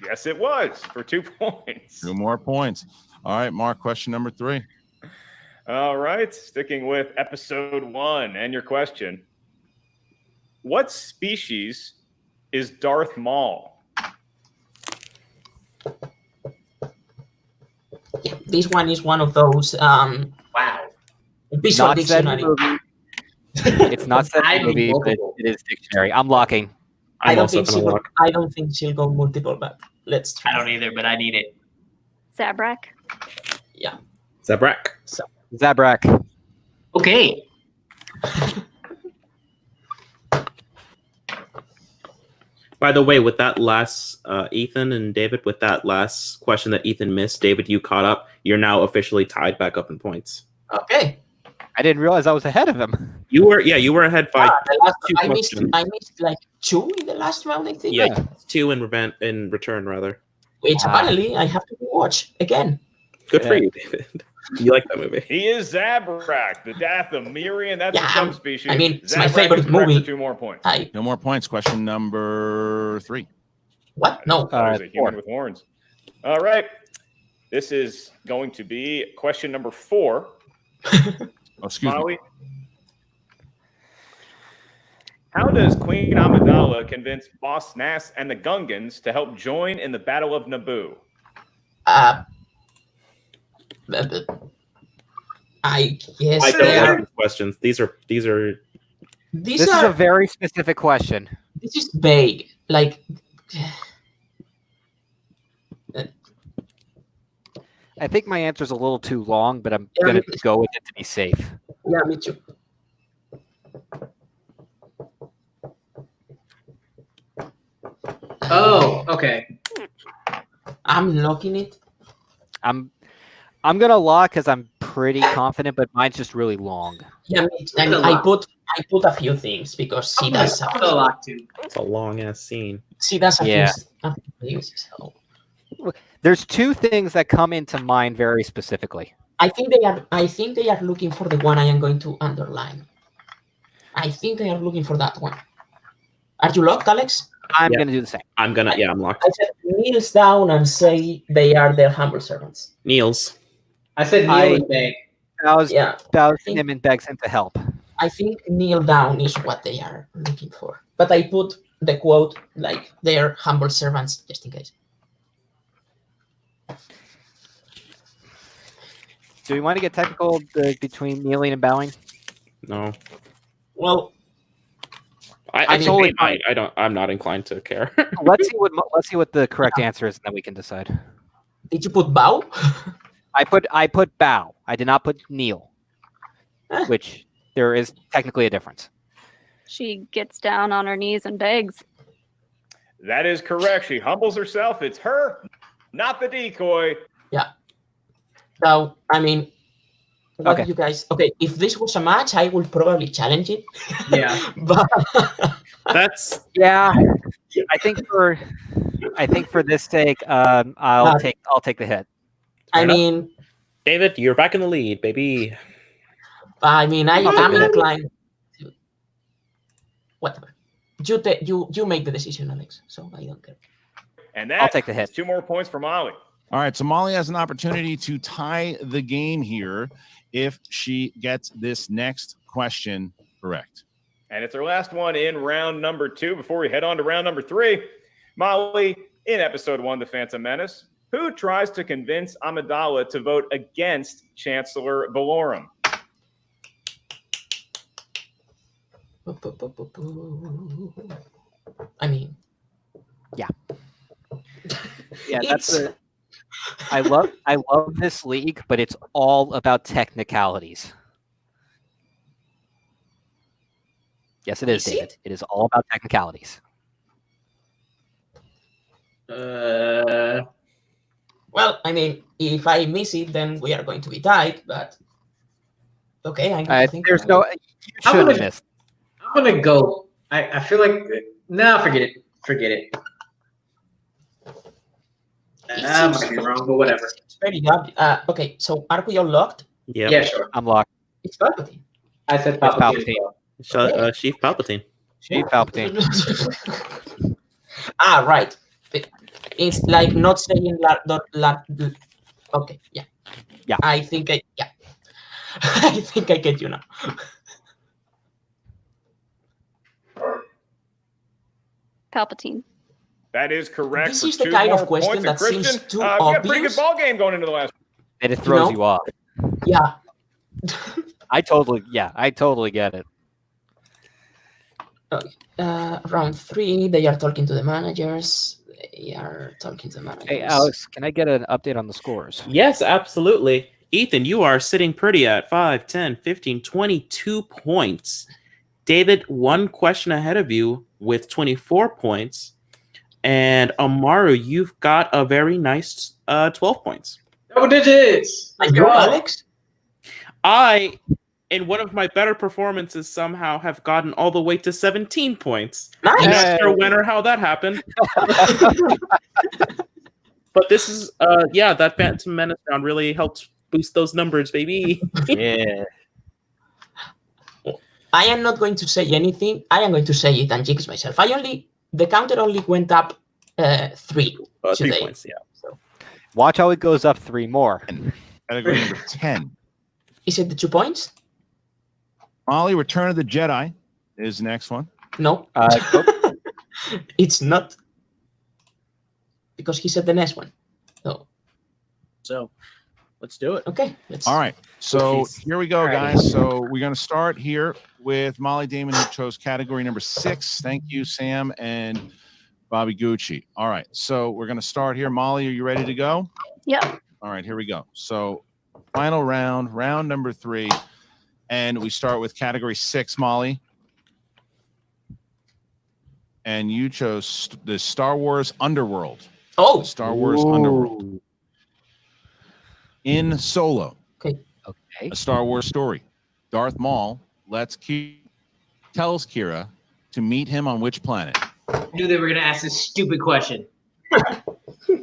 Yes, it was for 2 points. 2 more points. All right, Mark, question number 3. All right. Sticking with episode 1 and your question. What species is Darth Maul? Yeah, this one is one of those Wow. visual not said in the dictionary. movie. It's not said in the movie, but it is dictionary. I'm locking. I I'm don't also think gonna she'll go, lock. I don't think she'll go multiple, but let's try. I don't either, but I need it. Zabrak. Zabrak. Zabrak. Okay. By the way, with that last Ethan and David, with that last question that Ethan missed, David, you caught up. You're now officially tied back up in points. Okay. I didn't realize I was ahead of him. You were ahead by The last, 2 I missed questions. like 2 in the last round, I think. Yeah, 2 in return rather. Which Ah. apparently I have to watch again. Good for Yeah. you, David. You like that movie? He is Zabrak, the Dathomirian. That's Yeah, a subspecies. I mean, it's my Zabrak favorite is correct movie. For 2 more points. 2 more points. Question number 3. What? No. That was a human 4. with horns. All right. This is going to be question number 4. Oh, excuse me. Molly. How does Queen Amidala convince Boss Nass and the Gungans to help join in the Battle of Naboo? I guess I they don't are. like these questions. These are These This is are. a very specific question. This is vague. Like. I think my answer's a little too long, but I'm Yeah, going me to too. go with it to be safe. Yeah, me too. Oh, okay. I'm locking it. I'm gonna lock because I'm pretty confident, but mine's just really long. Yeah, I mean, I put a few things because she does. I'm gonna lock 2. it's a long ass scene. She does a Yeah. few things. So There's 2 things that come into mind very specifically. I think they are looking for the one I am going to underline. I think they are looking for that one. Are you locked, Alex? I'm Yeah. gonna do the same. I'm locked. I said kneels down and say they are their humble servants. Niels. I said kneel I- and beg. Bows Yeah, him and begs him to help. I think kneel down is what they are looking for. But I put the quote like they are humble servants just in case. Do we want to get technical between kneeling and bowing? No. Well, I mean, totally I'm not inclined to care. let's see what the correct answer is, and then we can decide. did you put bow? I put bow. I did not put kneel. which there is technically a difference. She gets down on her knees and begs. That is correct. She humbles herself. It's her, not the decoy. So, I mean, what Okay. do you guys? Okay, if this was a match, I would probably challenge it. Yeah. But That's Yeah, I think for this sake, I'll take the hit. I enough. mean, David. You're back in the lead, baby. I am it. inclined. To, whatever. You make the decision, Alex. So I don't care. And I'll that take the hit. is 2 more points for Molly. All right, so Molly has an opportunity to tie the game here if she gets this next question correct. And it's our last one in round number 2 before we head on to round number 3. Molly, in episode 1, The Phantom Menace, who tries to convince Amidala to vote against Chancellor Valorum? I mean, Yeah, It's- that's the. I love this league, but it's all about technicalities. Yes, it is, Is David. it? It is all about technicalities. well, I mean, if I miss it, then we are going to be tied. But okay, I think There's no. You I'm shouldn't gonna- have missed. I'm gonna go. I feel like forget it. Forget it. I might be wrong, but whatever. It's very good. Okay, so are we all locked? Yeah. Yeah, sure. I'm locked. It's Palpatine. I said It's Palpatine. Palpatine. Chief Palpatine. Chief Palpatine. Right. It's like not saying okay, yeah. Yeah. I think I get you now. Palpatine. That is correct. This for is the 2 kind of more question points. that And Christian, seems too we got a pretty good obvious. ball game going into the last. And it throws know? you off. Yeah. I totally get it. Round 3, they are talking to the managers. They are talking to the managers. Hey, Alex, can I get an update on the scores? Yes, absolutely. Ethan, you are sitting pretty at 5, 10, 15, 22 points. David, 1 question ahead of you with 24 points. And Amaru, you've got a very nice 12 points. Double digits. Let's And you, go. Alex? I, in one of my better performances, somehow have gotten all the way to 17 points. Nice. I'm not sure when or how that happened. But this is, that Phantom Menace round really helped boost those numbers, baby. Yeah. I am not going to say anything. I am going to say it and jinx myself. The counter only went up 3 3 today. points, yeah. So, Watch how it goes up 3 more. Category number 10. is it the 2 points? Molly, Return of the Jedi is the next one. No. Nope. It's not. Because he said the next one. No. So let's do it. Okay. Let's. All right. So Jeez. here we go, All right. guys. So we're going to start here with Molly Damon, who chose category number 6. Thank you, Sam and Bobby Gucci. All right. So we're going to start here. Molly, are you ready to go? Yep. All right. Here we go. So final round, round number 3. And we start with category 6, Molly. And you chose the Star Wars Underworld. Oh. Star Wars Underworld. In Solo, Okay. a Star Wars story. Darth Maul tells Kira to meet him on which planet? I knew they were gonna ask this stupid question.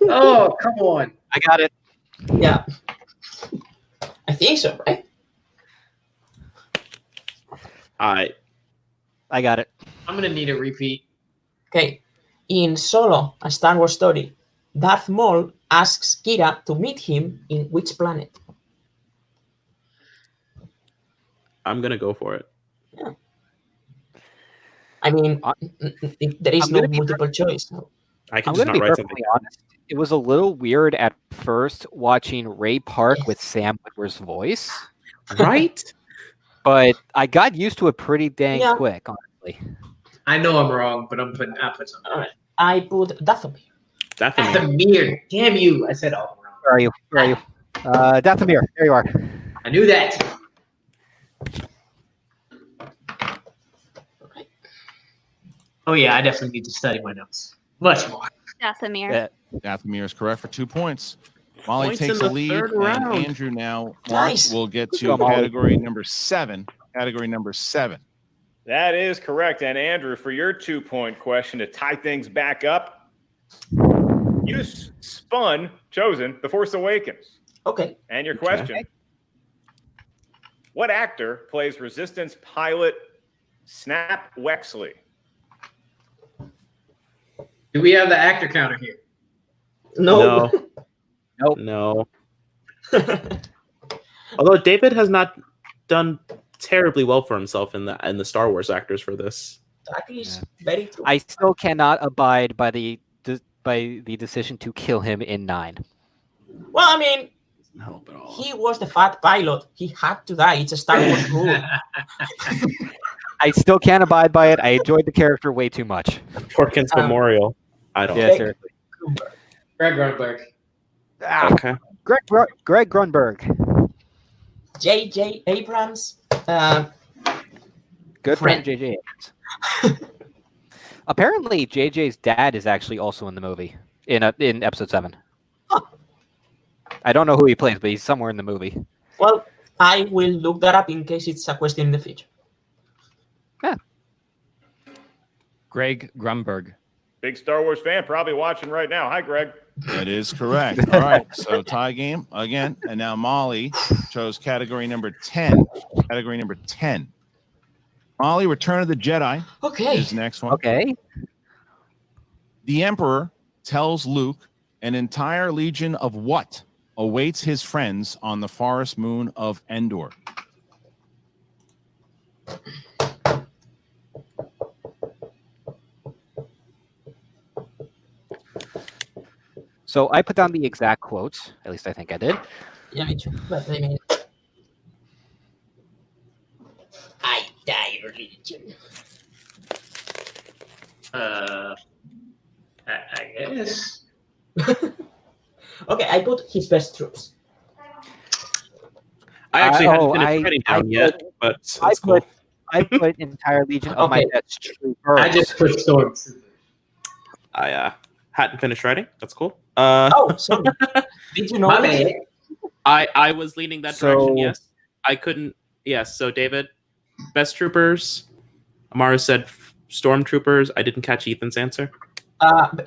Oh, come on. I got it. Yeah. I think so, right? I got it. I'm gonna need a repeat. Okay. In Solo, a Star Wars story, Darth Maul asks Kira to meet him in which planet? I'm gonna go for it. I mean, there is I'm no gonna be multiple choice. So. I can I'm just going to not be write something. perfectly honest. It was a little weird at first watching Ray Park Yes. with Sam Witwer's voice, Right? but I got used to it pretty dang Yeah. quick, honestly. I know I'm wrong, but I put something. All right. I put Dathomir. Definitely. Dathomir. Damn you. I said all wrong. Where are you? Dathomir. There you are. I knew that. Oh yeah, I definitely need to study my notes much more. Dathomir. Yeah. Dathomir is correct for 2 points. Molly Points takes in the the lead, third and round. Andrew now, Mark, Nice. will get Go, to Molly. category number 7. Category number 7. That is correct. And Andrew, for your 2-point question to tie things back up, you chosen The Force Awakens. Okay. And your question: What actor plays Resistance pilot Snap Wexley? Do we have the actor counter here? No. No. Although David has not done terribly well for himself in the Star Wars actors for this. That is very true. I still cannot abide by the decision to kill him in 9. Well, I mean, Help at all. he was the fat pilot. He had to die. It's a Star Wars rule. I still can't abide by it. I enjoyed the character way too much. Porkins Memorial. I don't. Yeah, seriously. Greg Grunberg. Ah, Okay. Greg Grunberg. J.J. Abrams. Good Friend. friend J.J. Abrams. Apparently, J.J.'s dad is actually also in the movie in episode 7. Huh. I don't know who he plays, but he's somewhere in the movie. Well, I will look that up in case it's a question in the future. Greg Grunberg. Big Star Wars fan, probably watching right now. Hi, Greg. That is correct. All right. So tie game again. And now Molly chose category number 10. Category number 10. Molly, Return of the Jedi Okay. is next one. Okay. The Emperor tells Luke an entire legion of what awaits his friends on the forest moon of Endor? So I put down the exact quotes. At least I think I did. Yeah, me too. But I mean, I die religion. I guess. Okay, I put his best troops. I actually oh, haven't finished I- writing I down put- yet, but I it's cool. I put entire legion of my Okay. best troopers. I just put storms. I hadn't finished writing. That's cool. Oh, sorry. Did you know My it? bad. I was leaning that So- direction. Yes, I couldn't. Yes. So David, best troopers. Amaru said stormtroopers. I didn't catch Ethan's answer.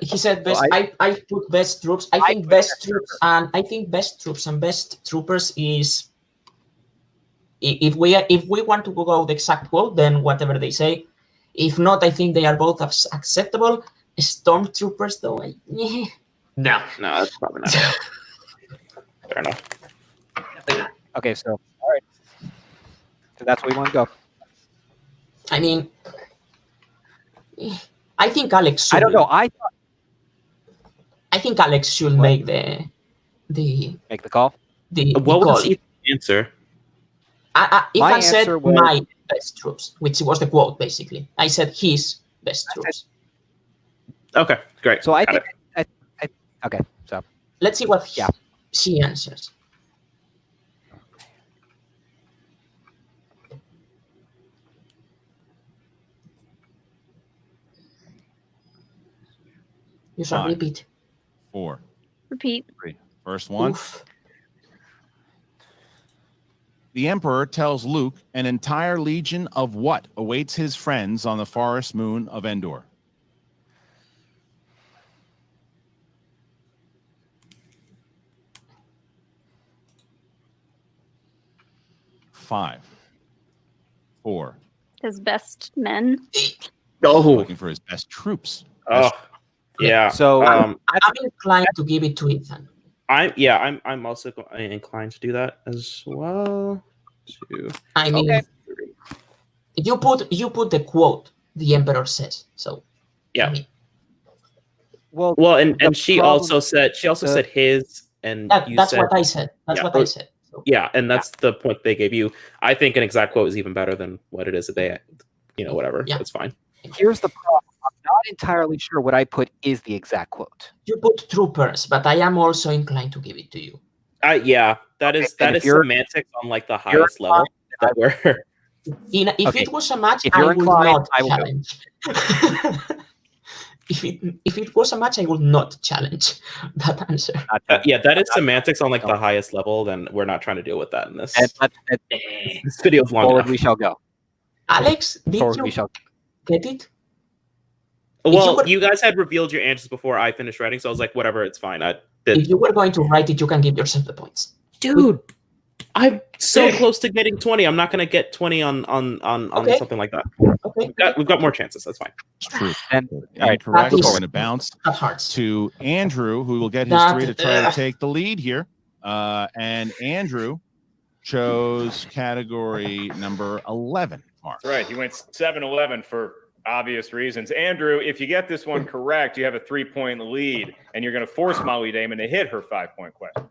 He said best. So I put best troops. I think best troops and best troopers is. If we want to go the exact quote, then whatever they say. If not, I think they are both acceptable. Stormtroopers, though, No. No, that's probably not. Fair enough. Okay, so all right. So that's where we want to go. I mean, I think Alex. Should, I don't know. I think Alex should make the Make the call. What call. was Ethan's answer? My Ethan said answer was- my best troops, which was the quote basically. I said his best troops. Okay, great. So I Got think it. okay. So Let's see what Yeah. she answers. You shall 5, repeat. 4. Repeat. First one. Oof. The Emperor tells Luke an entire legion of what awaits his friends on the forest moon of Endor? Five, 4. His best men. Oh, Looking for his best troops. oh, yeah. So I'm inclined to give it to Ethan. I'm also inclined to do that as well. I mean, Okay. you put the quote the Emperor says. So Yeah. I mean, Well, and The she problem- also said his, and you that's said what I said. That's yeah, what I said. So, yeah, and that's the point they gave you. I think an exact quote is even better than what it is that they, whatever. Yeah. It's fine. here's the problem. I'm not entirely sure what I put is the exact quote. you put troopers, but I am also inclined to give it to you. Yeah, that Okay, is and that if is you're- semantics on like the you're highest level that we're If Okay, it was a match, if I you're would inclined, not I will go. challenge. If it was a match, I would not challenge that answer. Yeah, that is semantics on like the highest level. Then we're not trying to deal with that in this. This video is long Forward enough. we shall go. Alex, did Forward you we shall. get it? Well, you guys had revealed your answers before I finished writing, so I was like, whatever, it's fine. I did. If you were going to write it, you can give yourself the points. Dude, I'm so close to getting 20. I'm not going to get 20 on Okay. something like that. Okay. We've got more chances. That's fine. It's true. And, all right, Incorrect. We're That is- going to bounce That hurts. to Andrew, who will get his That- 3 to try to take the lead here. And Andrew chose category number 11. Mark. That's right. He went 7-11 for obvious reasons. Andrew, if you get this one correct, you have a 3-point lead, and you're going to force Molly Damon to hit her 5-point question.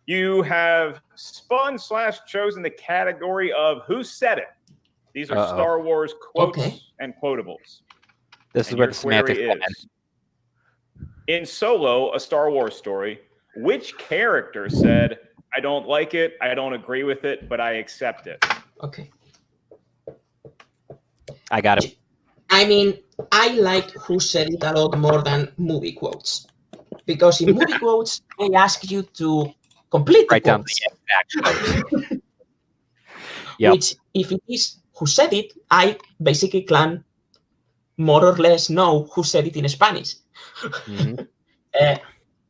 You have spun/chosen the category of Who Said It. These are Star Wars quotes and quotables. This is And where your the semantics query come in. is, in Solo, a Star Wars story, which character said, I don't like it, I don't agree with it, but I accept it? Okay. I got it. I mean, I liked Who Said It a lot more than movie quotes. Because in movie quotes, they ask you to complete the Write down quotes. the exact quote. Yep. Which, if it is Who Said It, I basically can more or less know who said it in Spanish. Mhm.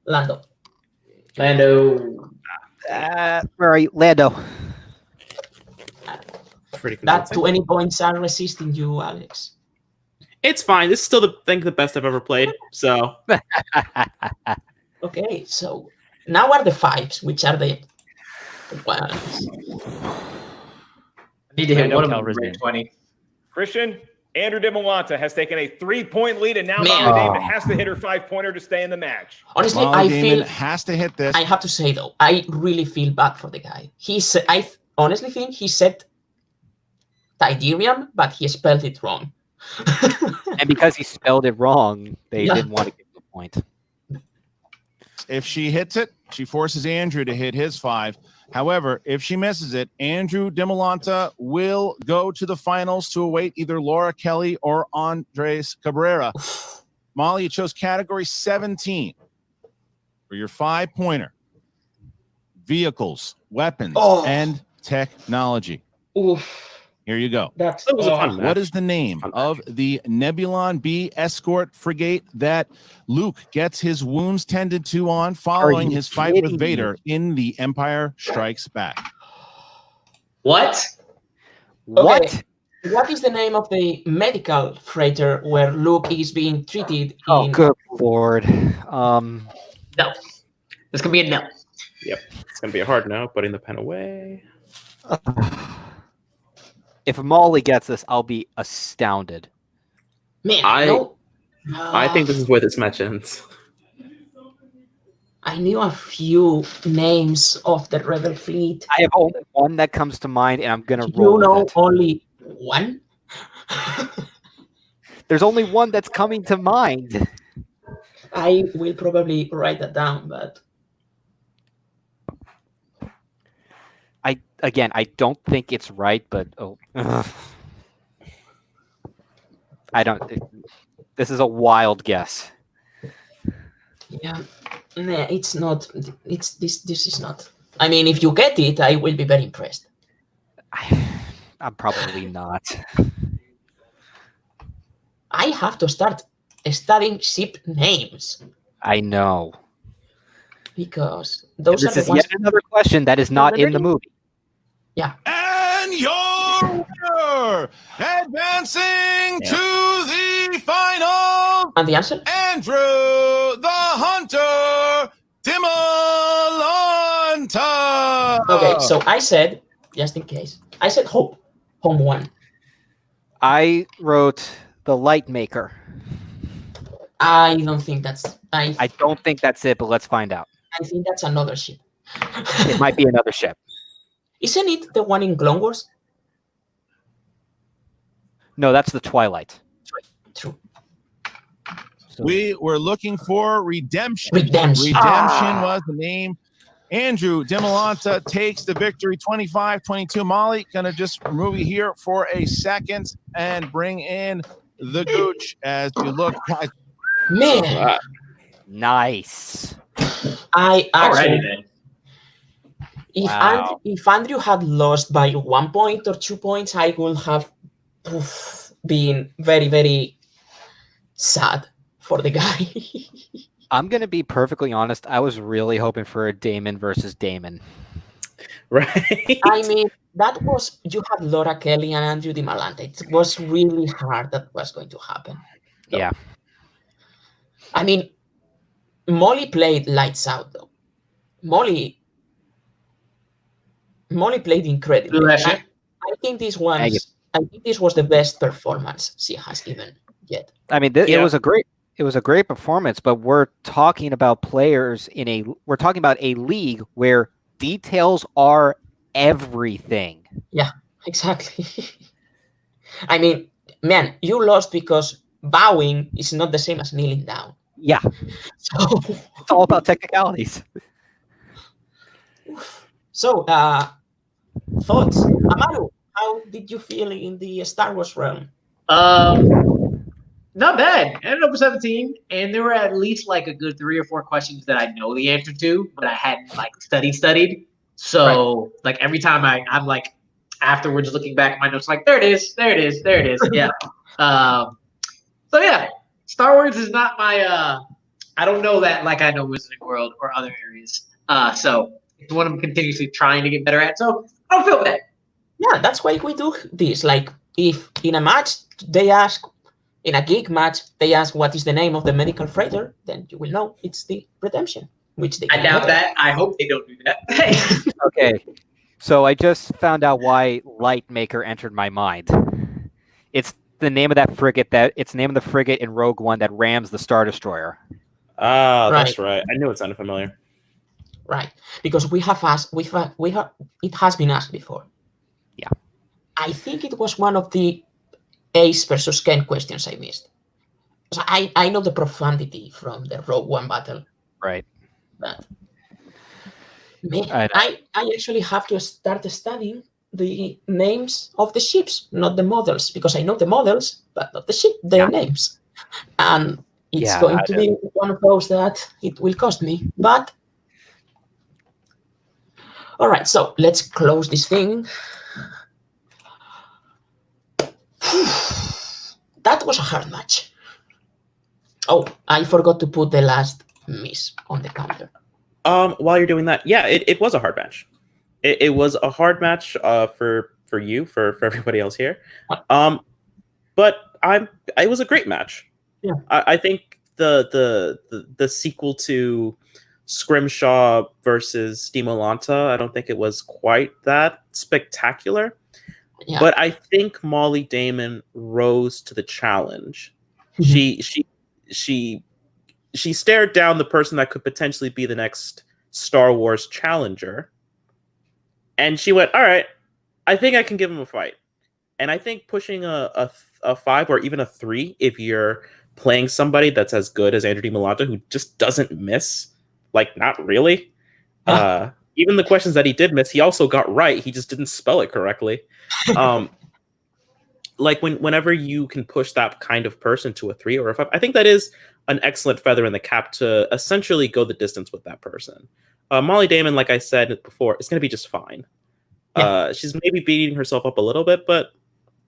Lando. Lando. Where are you, Lando? Pretty That convincing. 20 points are resisting you, Alex. It's fine. This is still the best I've ever played. So Okay, so now are the 5s, which are the ones. I need to hit Lando one of them. Calrissian. 20. Christian, Andrew Dimalanta has taken a 3-point lead, and now Man. Molly Damon has to hit her 5-pointer to stay in the match. Honestly, Molly I Damon feel has to hit this. I have to say though, I really feel bad for the guy. I honestly think he said Tidirium, but he spelled it wrong. And because he spelled it wrong, they Yeah. didn't want to give him the point. If she hits it, she forces Andrew to hit his 5. However, if she misses it, Andrew Dimalanta will go to the finals to await either Laura Kelly or Andres Cabrera. Molly, you chose category 17 for your 5-pointer. Vehicles, weapons, and technology. Oof, Here you go. that was a fun match. What is the name of the Nebulon B escort frigate that Luke gets his wounds tended to on following you his fight kidding with Vader in The Empire Strikes Back? What? What? What is the name of the medical freighter where Luke is being treated Oh, in? good lord. No. This could be a no. yep, it's gonna be a hard no. Putting the pen away. If Molly gets this, I'll be astounded. Man, I think this is where this match ends. I knew a few names of the Rebel fleet. I have only one that comes to mind, and I'm gonna You roll know with it. only one? There's only one that's coming to mind. I will probably write that down, but I don't think it's right, but I don't. This is a wild guess. yeah, nah, it's not. It's this. This is not. I mean, if you get it, I will be very impressed. I'm probably not. I have to start studying ship names I know. because those This are is the ones. yet another question that is not in the movie. And your winner, advancing to the final, And the answer? Andrew the Hunter Dimalanta. Okay, so I said, just in case, I said Hope, Home 1. I wrote the Light Maker. I don't think that's. I don't think that's it, but let's find out. I think that's another ship. It might be another ship. Isn't it the one in Clone Wars? No, that's the Twilight. True. So, We were looking for Redemption. Redemption. Redemption was the name Andrew Dimalanta takes the victory 25-22. Molly, gonna just remove you here for a second and bring in the Gooch as you look. Man, Nice. I Alrighty actually, then. if Andrew had lost by 1 point or 2 points, I would have been very, very sad for the guy. I'm gonna be perfectly honest. I was really hoping for a Damon versus Damon. Right. I mean, that was, you had Laura Kelly and Andrew Dimalanta. It was really hard that was going to happen. So, Yeah. I mean, Molly played lights out though. Molly played incredibly. Bless you. I think this was the best performance she has given yet. I mean, Yeah. it was a great performance, but we're talking about players we're talking about a league where details are everything. Yeah, exactly. I mean, man, you lost because bowing is not the same as kneeling down. Yeah. So, It's all about technicalities. so thoughts, Amaru, how did you feel in the Star Wars realm? Not bad. I ended up with 17, and there were at least like a good 3 or 4 questions that I know the answer to, but I hadn't like studied. So like every time I'm like afterwards looking back at my notes, like there it is. Yeah. So yeah, Star Wars is not my I don't know that like I know Wizarding World or other areas. So it's one I'm continuously trying to get better at. So I don't feel bad. Yeah, that's why we do this. Like, if in a match they ask, in a geek match they ask what is the name of the medical freighter, then you will know it's the Redemption, which they I doubt that. I hope they don't do that. Okay. So I just found out why Lightmaker entered my mind. It's the name of that frigate it's the name of the frigate in Rogue One that rams the Star Destroyer. Ah, that's right. I knew it sounded familiar. Right, because we have asked, it has been asked before. Yeah. I think it was one of the Ace versus Ken questions I missed. So I know the profundity from the Rogue One battle. Right. But man, I actually have to start studying the names of the ships, not the models, because I know the models, but not the names. And it's going to be one of those that it will cost me. But all right, so let's close this thing. That was a hard match. Oh, I forgot to put the last miss on the counter. While you're doing that, yeah, it was a hard match. It was a hard match for you, for everybody else here. But it was a great match. Yeah. I think the sequel to Scrimshaw versus Dimalanta, I don't think it was quite that spectacular. Yeah. But I think Molly Damon rose to the challenge. Mm-hmm. She stared down the person that could potentially be the next Star Wars challenger. And she went, all right, I think I can give him a fight. And I think pushing a 5 or even a 3, if you're playing somebody that's as good as Andrew Dimalanta, who just doesn't miss, like, not really. Even the questions that he did miss, he also got right. He just didn't spell it correctly. Like whenever you can push that kind of person to a 3 or a 5, I think that is an excellent feather in the cap to essentially go the distance with that person. Molly Damon, like I said before, is going to be just fine. Yeah. She's maybe beating herself up a little bit, but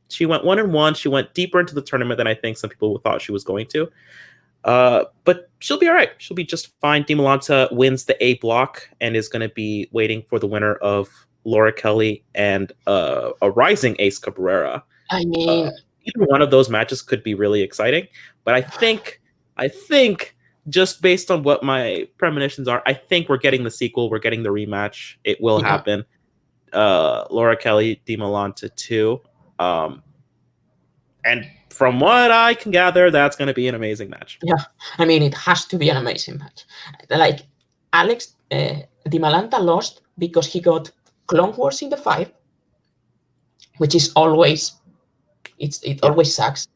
she went 1-1. She went deeper into the tournament than I think some people thought she was going to. But she'll be all right. She'll be just fine. Dimalanta wins the A block and is going to be waiting for the winner of Laura Kelly and a rising Ace Cabrera. I mean, either one of those matches could be really exciting. But I think just based on what my premonitions are, I think we're getting the sequel. We're getting the rematch. It will happen. Laura Kelly, Dimalanta 2. And from what I can gather, that's going to be an amazing match. Yeah, I mean, it has to be an amazing match. Like, Alex Dimalanta lost because he got Clone Wars in the 5, which is always, it always sucks.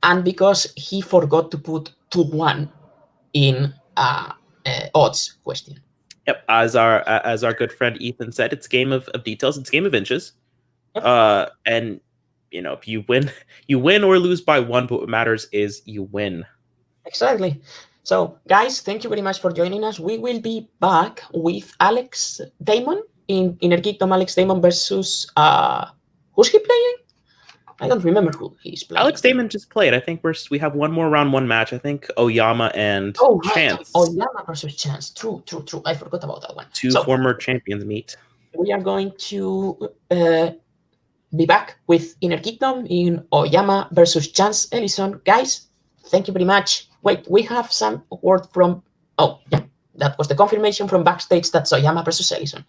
And because he forgot to put 2-1 in odds question. Yep, as our good friend Ethan said, it's a game of details. It's a game of inches. Yep. And if you win or lose by one, but what matters is you win. Exactly. So, guys, thank you very much for joining us. We will be back with Alex Damon in Inner Geekdom. Alex Damon versus who's he playing? I don't remember who he's playing. Alex Damon just played. I think we have one more round one match. I think Oyama and Chance. Oyama versus Chance. True. I forgot about that one. Two former champions meet. We are going to be back with Inner Geekdom in Oyama versus Chance Ellison. Guys, thank you very much. Wait, we have some word from... Oh, yeah. That was the confirmation from backstage. That's Oyama versus Ellison.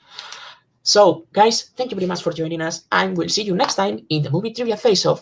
So, guys, thank you very much for joining us, and we'll see you next time in the movie trivia face-off